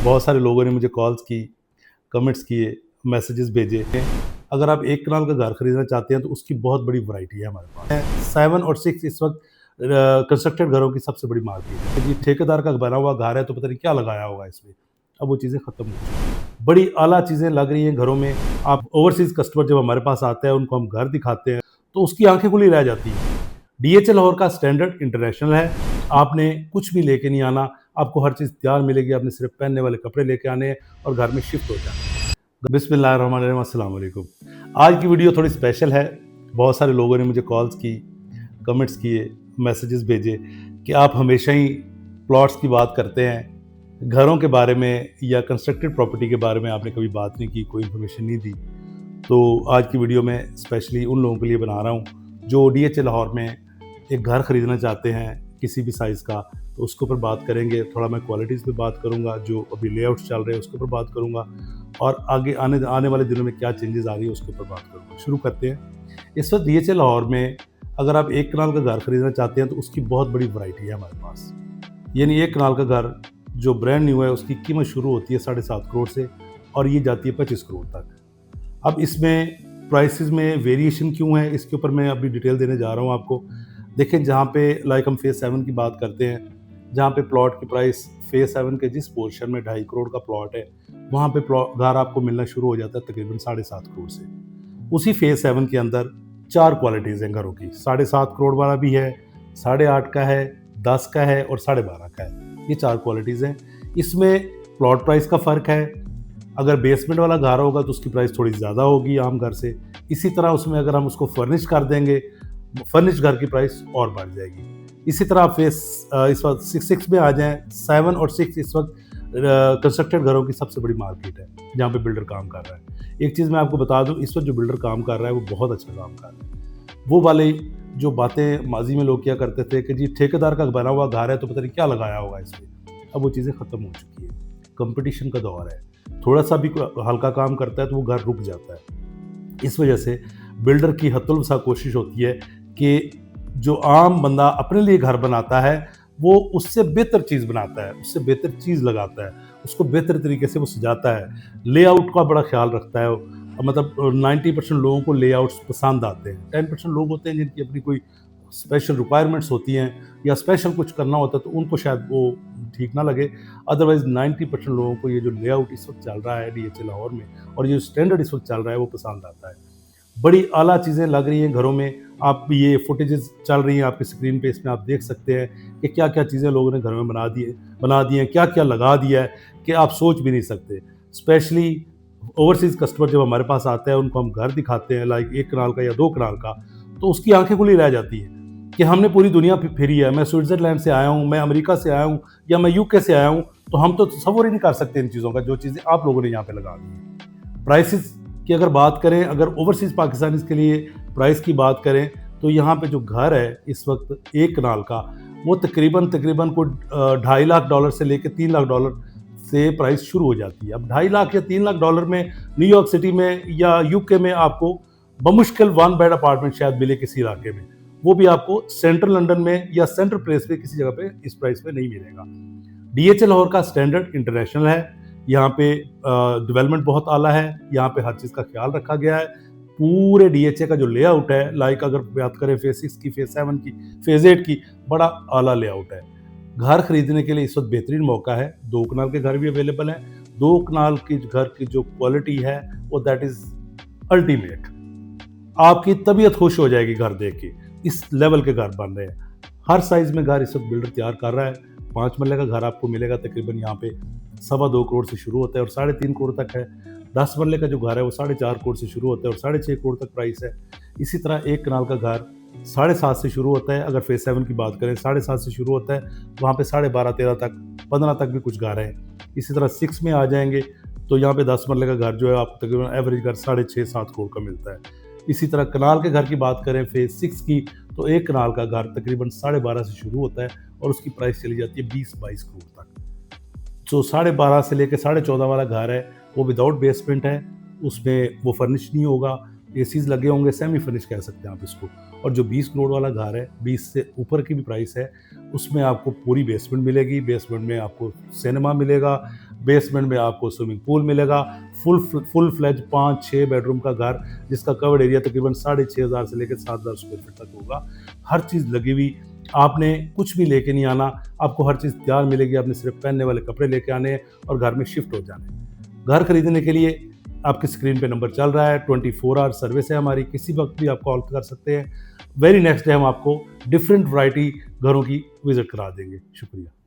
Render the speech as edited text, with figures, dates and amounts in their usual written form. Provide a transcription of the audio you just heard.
बहुत सारे लोगों ने मुझे कॉल्स की, कमेंट्स किए, मैसेजेस भेजे। अगर आप एक कनाल का घर खरीदना चाहते हैं तो उसकी बहुत बड़ी वैरायटी है हमारे पास। 7 और 6 इस वक्त कंस्ट्रक्टेड घरों की सबसे बड़ी मार्केट है। जी ठेकेदार का बना हुआ घर है तो पता नहीं क्या लगाया होगा इसमें। अब वो चीज़ें ख़त्म हो चुकी हैं। बड़ी आला चीज़ें लग रही हैं घरों में। आप ओवरसीज़ कस्टमर जब हमारे पास आता है, उनको हम घर दिखाते हैं तो उसकी आंखें खुली रह जाती हैं। डीएचए लाहौर का स्टैंडर्ड इंटरनेशनल है। आपने कुछ भी लेके नहीं आना, आपको हर चीज़ तैयार मिलेगी। आपने सिर्फ पहनने वाले कपड़े लेके आने हैं और घर में शिफ्ट हो जाना है। बिस्मिल्लाहिर्रहमानिर्रहीम, अस्सलाम वालेकुम। आज की वीडियो थोड़ी स्पेशल है। बहुत सारे लोगों ने मुझे कॉल्स की, कमेंट्स किए, मैसेजेस भेजे कि आप हमेशा ही प्लॉट्स की बात करते हैं, घरों के बारे में या कंस्ट्रक्टेड प्रॉपर्टी के बारे में आपने कभी बात नहीं की, कोई इन्फॉर्मेशन नहीं दी। तो आज की वीडियो में स्पेशली उन लोगों के लिए बना रहा हूँ जो डीएचए लाहौर में एक घर ख़रीदना चाहते हैं किसी भी साइज़ का। तो उसके ऊपर बात करेंगे। थोड़ा मैं क्वालिटीज़ पे बात करूँगा, जो अभी लेआउट्स चल रहे हैं उसके ऊपर बात करूँगा, और आगे आने वाले दिनों में क्या चेंजेस आ रही है उसके ऊपर बात करूँगा। शुरू करते हैं। इस वक्त डीएचए लाहौर में अगर आप एक कनाल का घर खरीदना चाहते हैं तो उसकी बहुत बड़ी वैरायटी है हमारे पास। यानी एक कनाल का घर जो ब्रांड न्यू है उसकी कीमत शुरू होती है 7.5 करोड़ से और ये जाती है 25 करोड़ तक। अब इसमें प्राइसेस में वेरिएशन क्यों है, इसके ऊपर मैं अभी डिटेल देने जा रहा हूँ आपको। देखें, जहाँ पे लाइक हम फेज़ 7 की बात करते हैं, जहाँ पे प्लॉट की प्राइस फेज़ 7 के जिस पोर्शन में 2.5 करोड़ का प्लॉट है, वहाँ पे घर आपको मिलना शुरू हो जाता है तकरीबन 7.5 करोड़ से। उसी फेज़ 7 के अंदर 4 क्वालिटीज़ हैं घरों की। 7.5 करोड़ वाला भी है, 8.5 का है, 10 का है और 12.5 का है। ये 4 क्वालिटीज़ हैं। इसमें प्लॉट प्राइस का फ़र्क है। अगर बेसमेंट वाला घर होगा तो उसकी प्राइस थोड़ी ज़्यादा होगी आम घर से। इसी तरह उसमें अगर हम उसको फर्निश कर देंगे, फर्निश घर की प्राइस और बढ़ जाएगी। इसी तरह आप इस वक्त 6 में आ जाएँ। 7 और 6 इस वक्त कंस्ट्रक्टेड घरों की सबसे बड़ी मार्केट है जहाँ पे बिल्डर काम कर रहा है। एक चीज़ मैं आपको बता दूँ, इस वक्त जो बिल्डर काम कर रहा है वो बहुत अच्छा काम कर रहा है। वो वाले जो बातें माजी में लोग किया करते थे कि जी ठेकेदार का बना हुआ घर है तो पता नहीं क्या लगाया होगा इसमें, अब वो चीज़ें ख़त्म हो चुकी है। कंपटीशन का दौर है। थोड़ा सा भी हल्का काम करता है तो वो घर रुक जाता है। इस वजह से बिल्डर की हतुलसा कोशिश होती है कि जो आम बंदा अपने लिए घर बनाता है वो उससे बेहतर चीज़ बनाता है, उससे बेहतर चीज़ लगाता है, उसको बेहतर तरीके से वो सजाता है, लेआउट का बड़ा ख्याल रखता है। मतलब 90% लोगों को लेआउट्स पसंद आते हैं। 10% लोग होते हैं जिनकी अपनी कोई स्पेशल रिक्वायरमेंट्स होती हैं या स्पेशल कुछ करना होता है तो उनको शायद वो ठीक ना लगे। अदरवाइज़ 90% लोगों को ये जो लेआउट इस वक्त चल रहा है डीएचए लाहौर में और ये स्टैंडर्ड इस वक्त चल रहा है वो पसंद आता है। बड़ी आला चीज़ें लग रही हैं घरों में। आप ये फुटेजेस चल रही हैं आपकी स्क्रीन पे, इसमें आप देख सकते हैं कि क्या-क्या चीज़ें लोगों ने घर में बना दी हैं, क्या-क्या लगा दिया है कि आप सोच भी नहीं सकते। स्पेशली ओवरसीज़ कस्टमर जब हमारे पास आता है, उनको हम घर दिखाते हैं लाइक 1 कनाल का या 2 कनाल का, तो उसकी आंखें खुली रह जाती हैं कि हमने पूरी दुनिया फिरी है। मैं स्विट्ज़रलैंड से आया हूँ, मैं अमेरिका से आया हूँ या मैं यूके से आया हूँ, तो हम तो तसव्वुर ही नहीं कर सकते इन चीज़ों का, जो चीज़ें आप लोगों ने यहाँ पे लगा दी हैं। प्राइसेस की अगर बात करें, अगर ओवरसीज़ पाकिस्तानीज़ के लिए प्राइस की बात करें तो यहाँ पे जो घर है इस वक्त 1 कनाल का वो तकरीबन कोई $2.5 लाख से लेके $3 लाख से प्राइस शुरू हो जाती है। अब 2.5 लाख या $3 लाख में न्यूयॉर्क सिटी में या यूके में आपको बमुश्किल 1 बेड अपार्टमेंट शायद मिले किसी इलाके में। वो भी आपको सेंट्रल लंदन में या सेंट्रल प्लेस पे किसी जगह पे इस प्राइस पे नहीं मिलेगा। डीएचए लाहौर का स्टैंडर्ड इंटरनेशनल है। यहाँ पे डेवलपमेंट बहुत आला है। यहाँ पे हर चीज़ का ख्याल रखा गया है। पूरे डीएचए का जो लेआउट है, लाइक अगर बात करें फेज़ 6 की, फेज़ 7 की, फेज़ 8 की, बड़ा आला लेआउट है। घर खरीदने के लिए इस वक्त बेहतरीन मौका है। 2 कनाल के घर भी अवेलेबल हैं। 2 कनाल की घर की जो क्वालिटी है वो दैट इज़ अल्टीमेट। आपकी तबीयत खुश हो जाएगी घर देख के। इस लेवल के घर बन रहे हैं। हर साइज़ में घर इस वक्त बिल्डर तैयार कर रहा है। 5 मरले का घर आपको मिलेगा तकरीबन यहाँ पे 2.25 करोड़ से शुरू होता है और 3.5 करोड़ तक है। 10 मरले का जो घर है वो 4.5 करोड़ से शुरू होता है और 6.5 करोड़ तक प्राइस है। इसी तरह 1 कनाल का घर 7.5 से शुरू होता है। अगर फेज़ 7 की बात करें 7.5 से शुरू होता है, वहाँ पे 12.5, 13 तक, 15 तक भी कुछ घर हैं। इसी तरह 6 में आ जाएंगे तो यहाँ पे 10 मरले का घर जो है आपको तकरीबन एवरेज घर 6.5-7 करोड़ का मिलता है। इसी तरह कनाल के घर की बात करें फेज़ 6 की तो 1 कनाल का घर तकरीबन 12.5 से शुरू होता है और उसकी प्राइस चली जाती है 20-22 करोड़ तक। जो 12.5 से लेकर 14.5 वाला घर है वो विदाउट बेसमेंट है। उसमें वो फर्निश नहीं होगा, एसीज लगे होंगे, सेमी फर्निश कह सकते हैं आप इसको। और जो 20 करोड़ वाला घर है, 20 से ऊपर की भी प्राइस है, उसमें आपको पूरी बेसमेंट मिलेगी। बेसमेंट में आपको सिनेमा मिलेगा, बेसमेंट में आपको स्विमिंग पूल मिलेगा, फुल फ्लेज 5-6 बेडरूम का घर जिसका कवर्ड एरिया तकरीबन 6,500 से लेकर 7,000 स्क्वायर फीट तक होगा। हर चीज़ लगी हुई, आपने कुछ भी लेके नहीं आना, आपको हर चीज़ तैयार मिलेगी, आपने सिर्फ पहनने वाले कपड़े लेके आने हैं और घर में शिफ्ट हो जाना है। घर खरीदने के लिए आपकी स्क्रीन पे नंबर चल रहा है, 24 आवर सर्विस है हमारी, किसी वक्त भी आप कॉल कर सकते हैं। वेरी नेक्स्ट डे हम आपको डिफरेंट वैरायटी घरों की विजिट करा देंगे। शुक्रिया।